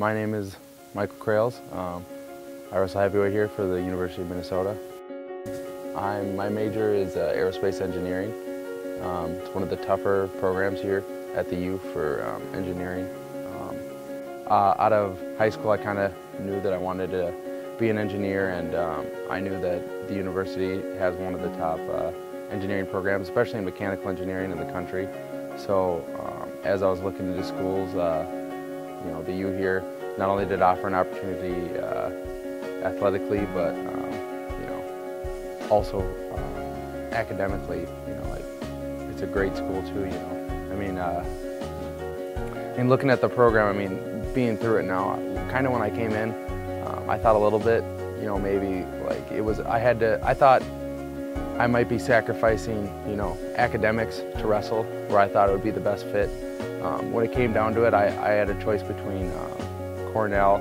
My name is Michael Kroells. I wrestle heavyweight here for the University of Minnesota. My major is Aerospace Engineering. It's one of the tougher programs here at the U for engineering. Out of high school, I kind of knew that I wanted to be an engineer, and I knew that the university has one of the top engineering programs, especially in mechanical engineering in the country. So as I was looking into schools, the U here not only did offer an opportunity athletically, but also academically. It's a great school too. And looking at the program, being through it now, kind of when I came in, I thought a little bit, maybe like it was. I thought I might be sacrificing, academics to wrestle, where I thought it would be the best fit. When it came down to it, I had a choice between Cornell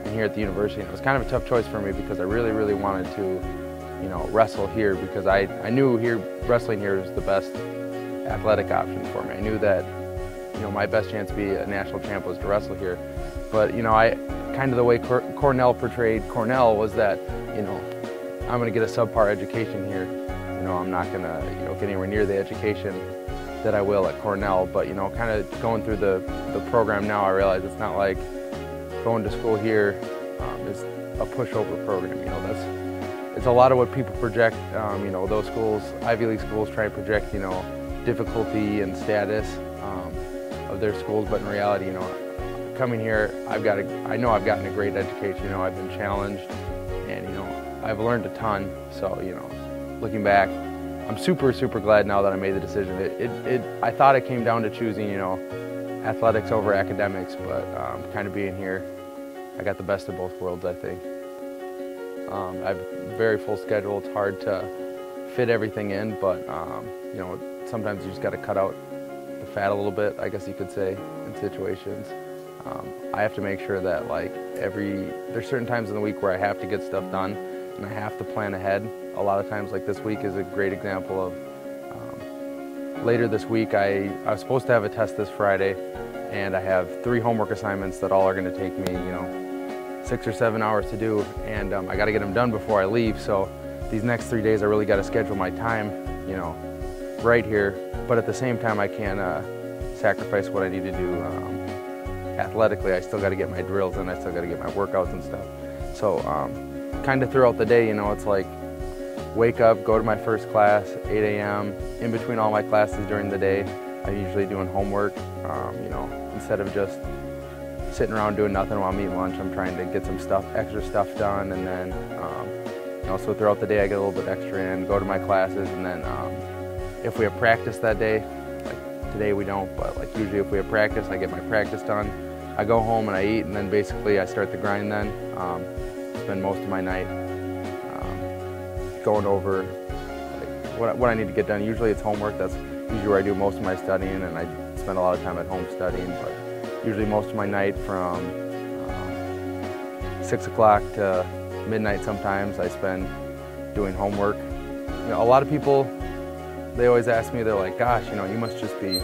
and here at the university. And it was kind of a tough choice for me because I really, really wanted to, wrestle here, because I knew wrestling here was the best athletic option for me. I knew that, my best chance to be a national champ was to wrestle here. But, kind of the way Cornell portrayed Cornell was that, I'm going to get a subpar education here. I'm not going to, get anywhere near the education that I will at Cornell. But, kind of going through the program now, I realize it's not like going to school here is a pushover program. It's a lot of what people project. Those schools, Ivy League schools, try and project, difficulty and status of their schools. But in reality, coming here, I know I've gotten a great education. I've been challenged, and I've learned a ton. So looking back, I'm super, super glad now that I made the decision. I thought it came down to choosing, athletics over academics, but kind of being here, I got the best of both worlds, I think. I have a very full schedule. It's hard to fit everything in, but sometimes you just got to cut out the fat a little bit, I guess you could say, in situations. I have to make sure that there's certain times in the week where I have to get stuff done, and I have to plan ahead. A lot of times, like this week is a great example of, later this week, I was supposed to have a test this Friday, and I have 3 homework assignments that all are going to take me, 6 or 7 hours to do, and I got to get them done before I leave. So these next 3 days, I really got to schedule my time, right here. But at the same time, I can't sacrifice what I need to do athletically. I still got to get my drills in. I still got to get my workouts and stuff. So kind of throughout the day, it's like wake up, go to my first class, 8 a.m. In between all my classes during the day, I'm usually doing homework. Instead of just sitting around doing nothing while I'm eating lunch, I'm trying to get some extra stuff done, and then so throughout the day I get a little bit extra in, go to my classes, and then if we have practice that day, like today we don't, but like usually if we have practice, I get my practice done. I go home and I eat, and then basically I start the grind then. Spend most of my night going over what I need to get done. Usually it's homework. That's usually where I do most of my studying, and I spend a lot of time at home studying, but usually most of my night from 6 o'clock to midnight sometimes I spend doing homework. A lot of people, they always ask me, they're like, gosh, you must just be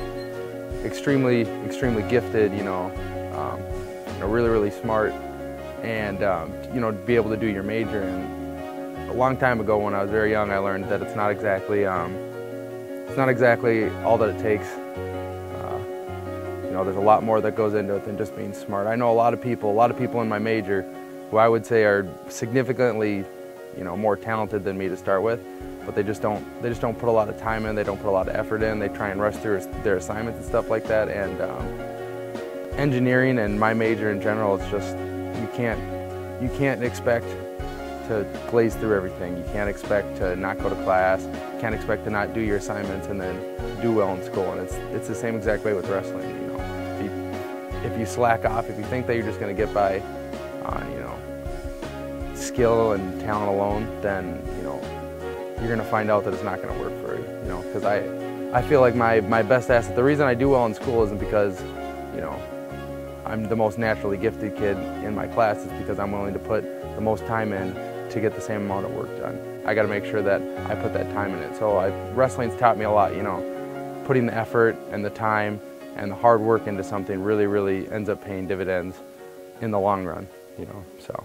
extremely, extremely gifted, really, really smart, and to be able to do your major. And a long time ago, when I was very young, I learned that it's not exactly all that it takes. There's a lot more that goes into it than just being smart. I know a lot of people in my major who I would say are significantly, more talented than me to start with, but they just don't put a lot of time in, they don't put a lot of effort in, they try and rush through their assignments and stuff like that. And engineering and my major in general, it's just, you can't expect to glaze through everything. You can't expect to not go to class, you can't expect to not do your assignments and then do well in school. And it's the same exact way with wrestling. If you slack off, if you think that you're just going to get by on, skill and talent alone, then, you're going to find out that it's not going to work for you, because I feel like my best asset, the reason I do well in school isn't because, I'm the most naturally gifted kid in my class, is because I'm willing to put the most time in to get the same amount of work done. I got to make sure that I put that time in it. So wrestling's taught me a lot, putting the effort and the time and the hard work into something really, really ends up paying dividends in the long run, you know, so.